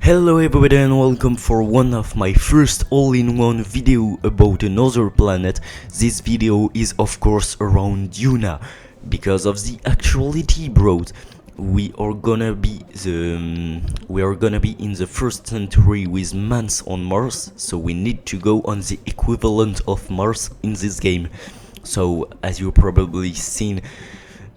Hello everybody and welcome for one of my first all-in-one video about another planet. This video is of course around Duna, because of the actuality, bros. We are gonna be in the first century with mans on Mars, so we need to go on the equivalent of Mars in this game. So as you probably seen,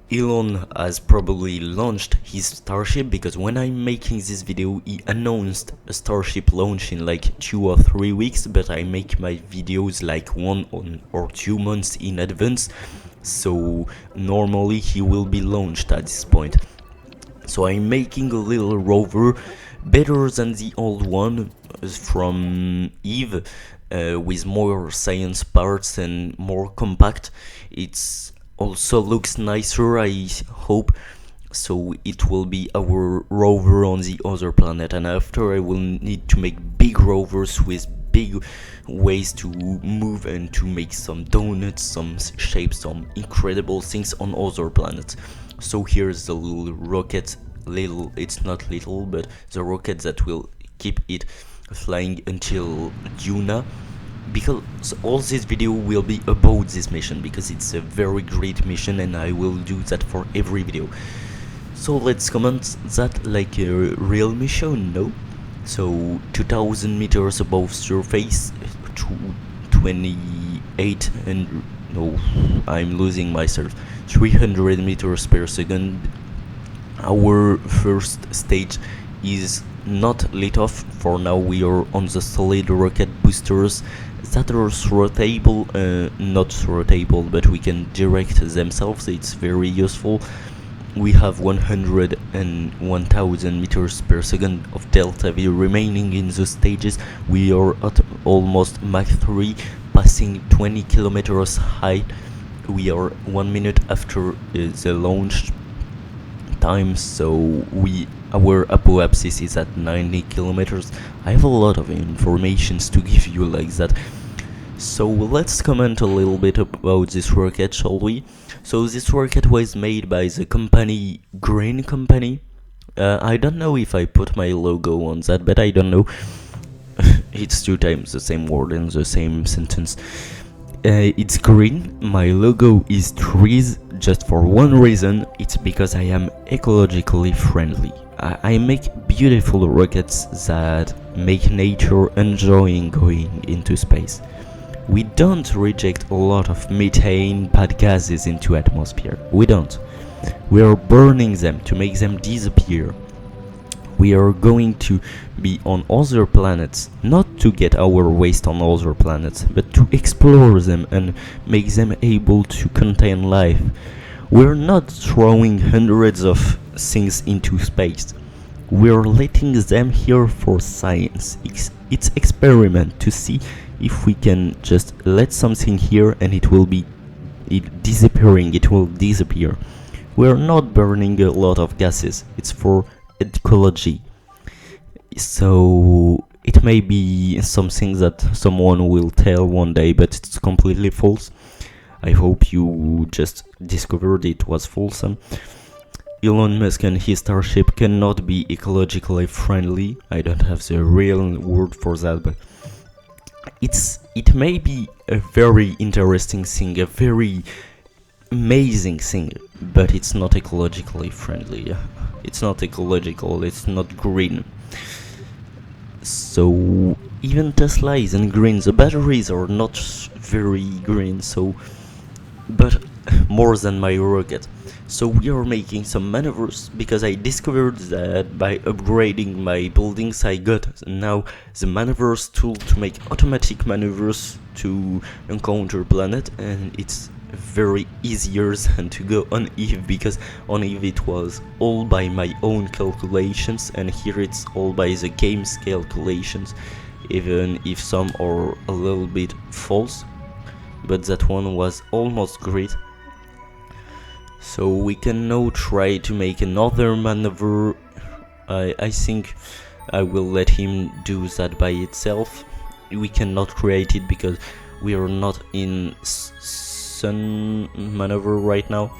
Elon has probably launched his Starship, because when I'm making this video he announced a Starship launch in like 2 or 3 weeks, but I make my videos like 1 or 2 months in advance, so normally he will be launched at this point. So I'm making a little rover, better than the old one from Eve, with more science parts and more compact. It's also looks nicer, I hope, so it will be our rover on the other planet, and after I will need to make big rovers with big ways to move and to make some donuts, some shapes, some incredible things on other planets. So here's the little rocket, it's not little, but the rocket that will keep it flying until Duna, because all this video will be about this mission, because it's a very great mission and I will do that for every video. So let's comment that like a real mission, no? So 2000 meters above surface, 28 and no, I'm losing myself, 300 meters per second. Our first stage is not lit off for now. We are on the solid rocket boosters that are rotatable, not rotatable, but we can direct themselves. It's very useful. We have 100 and 1000 meters per second of delta V remaining in the stages. We are at almost Mach 3, passing 20 kilometers high. We are 1 minute after the launch time, so our apoapsis is at 90 kilometers. I have a lot of informations to give you like that. So let's comment a little bit about this rocket, shall we? So this rocket was made by the company Green Company. I don't know if I put my logo on that, but I don't know. It's 2 times the same word in the same sentence. It's green. My logo is trees, just for one reason. It's because I am ecologically friendly. I make beautiful rockets that make nature enjoying going into space. We don't reject a lot of methane, bad gases into atmosphere. We don't. We are burning them to make them disappear. We are going to be on other planets, not to get our waste on other planets, but to explore them and make them able to contain life. We're not throwing hundreds of things into space. We're letting them here for science. It's experiment to see if we can just let something here and it will disappear. We're not burning a lot of gases. It's for ecology. So it may be something that someone will tell one day, but it's completely false. I hope you just discovered it was false. Elon Musk and his Starship cannot be ecologically friendly. I don't have the real word for that, but it may be a very interesting thing, a very amazing thing, but it's not ecologically friendly. It's not ecological, it's not green. So even Tesla isn't green. The batteries are not very green, so but more than my rocket. So we are making some maneuvers, because I discovered that by upgrading my buildings I got now the maneuvers tool to make automatic maneuvers to encounter planet, and it's very easier than to go on Eve, because on Eve it was all by my own calculations, and here it's all by the game's calculations, even if some are a little bit false, but that one was almost great. So we can now try to make another maneuver. I think I will let him do that by itself. We cannot create it because we are not in sun maneuver right now.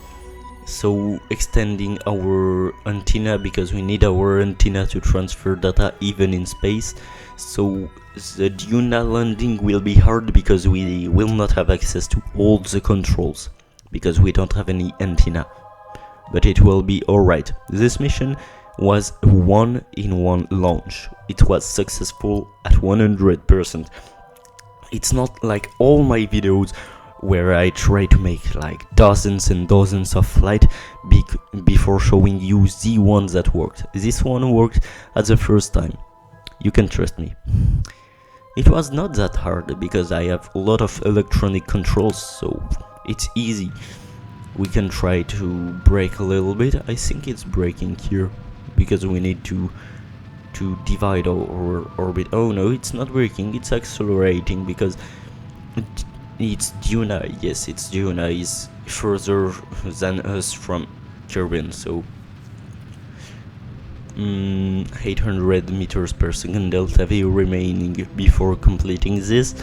so extending our antenna, because we need our antenna to transfer data even in space. So the duna landing will be hard because we will not have access to all the controls because we don't have any antenna, but it will be alright. This mission was 1-in-1 launch. It was successful at 100%. It's not like all my videos where I try to make like dozens and dozens of flights before showing you the ones that worked. This one worked at the first time. You can trust me. It was not that hard because I have a lot of electronic controls, so it's easy. We can try to brake a little bit. I think it's braking here because we need to divide our orbit. Oh no, it's not braking, it's accelerating because it's duna. Yes, it's duna is further than us from Kerbin, so 800 meters per second delta V remaining before completing this.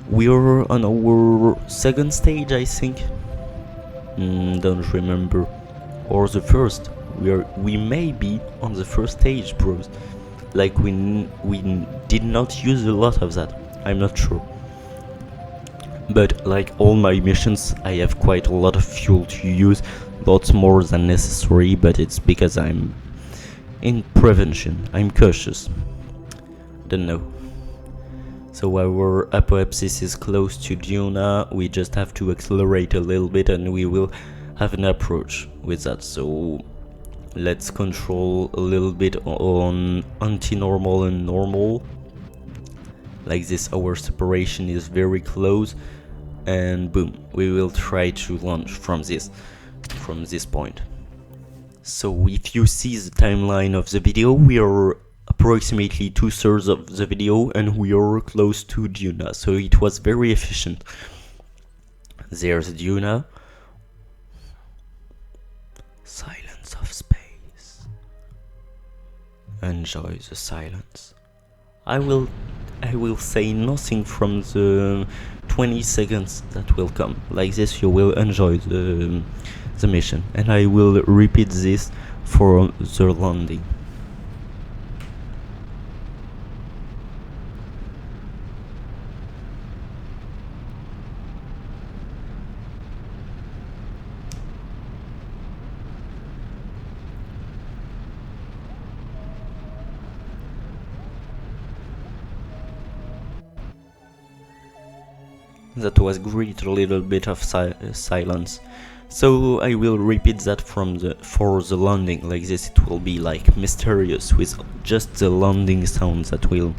We are on our second stage, I think. Don't remember, or the first. We may be on the first stage, bros. Like we did not use a lot of that. I'm not sure. But like all my missions, I have quite a lot of fuel to use, lots more than necessary, but it's because I'm in prevention. I'm cautious. Don't know. So our apoapsis is close to duna. We just have to accelerate a little bit and we will have an approach with that. So let's control a little bit on anti-normal and normal. Like this, our separation is very close, and boom, we will try to launch from this point. So if you see the timeline of the video, we are approximately 2/3 of the video and we are close to duna, so it was very efficient. There's duna. Silence of space. Enjoy the silence. I will say nothing from the 20 seconds that will come. Like this you will enjoy the mission, and I will repeat this for the landing. That was great, a little bit of silence. So I will repeat that for the landing. Like this it will be like mysterious with just the landing sounds that will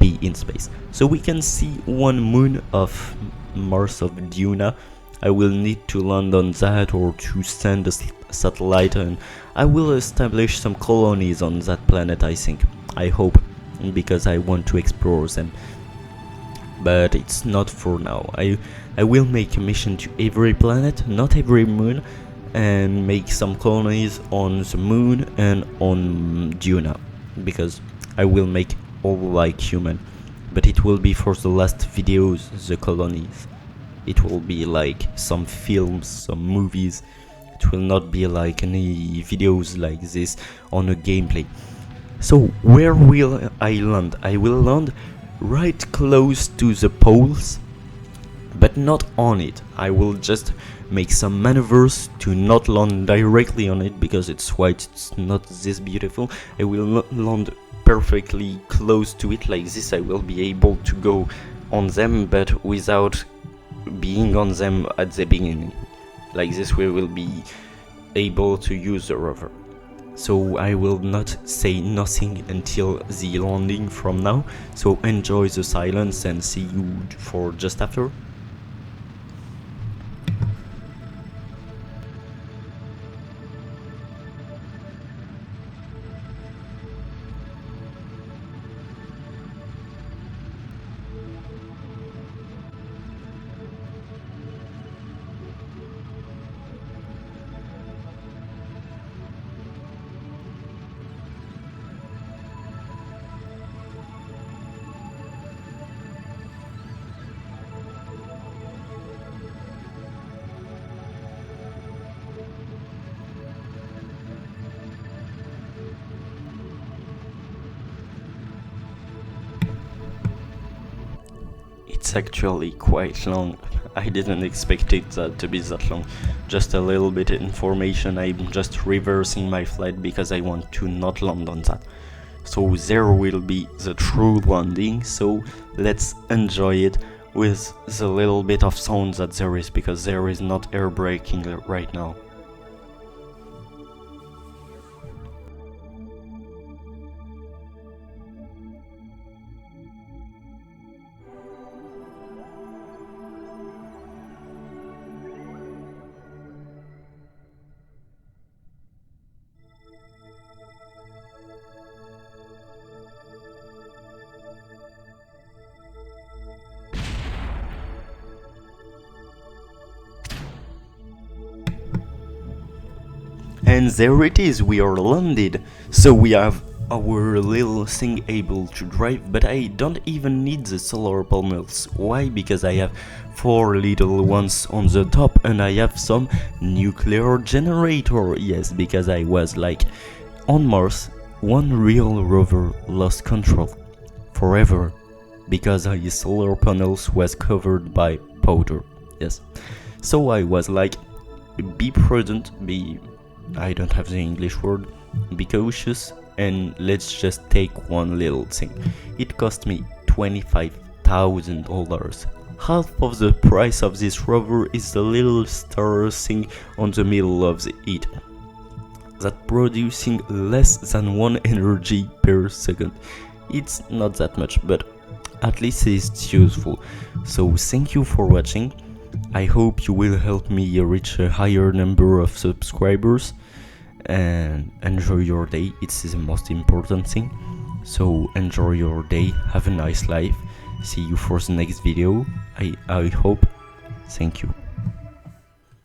be in space. So we can see one moon of Mars of Duna. I will need to land on that or to send a satellite, and I will establish some colonies on that planet, I think. I hope, because I want to explore them. But it's not for now. I will make a mission to every planet, not every moon, and make some colonies on the moon and on Duna, because I will make all like human, but it will be for the last videos, the colonies. It will be like some films, some movies. It will not be like any videos like this on a gameplay. So where will I land? I will land right close to the poles, but not on it. I will just make some maneuvers to not land directly on it because it's white, it's not this beautiful. I will land perfectly close to it. Like this I will be able to go on them, but without being on them at the beginning. Like this we will be able to use the rover. So I will not say nothing until the landing from now, so enjoy the silence and see you for just after. It's actually quite long. I didn't expect it to be that long. Just a little bit of information, I'm just reversing my flight because I want to not land on that. So there will be the true landing, so let's enjoy it with the little bit of sound that there is, because there is not air braking right now. And there it is, we are landed. So we have our little thing able to drive, but I don't even need the solar panels. Why? Because I have 4 little ones on the top and I have some nuclear generator. Yes, because I was like, on Mars, one real rover lost control forever because his solar panels was covered by powder. Yes. So I was like, be prudent, I don't have the English word, be cautious, and let's just take one little thing. It cost me $25,000. Half of the price of this rover is the little star thing on the middle of it, that producing less than 1 energy per second. It's not that much, but at least it's useful. So thank you for watching. I hope you will help me reach a higher number of subscribers, and enjoy your day. It's the most important thing. So enjoy your day, have a nice life. See you for the next video. I hope. Thank you.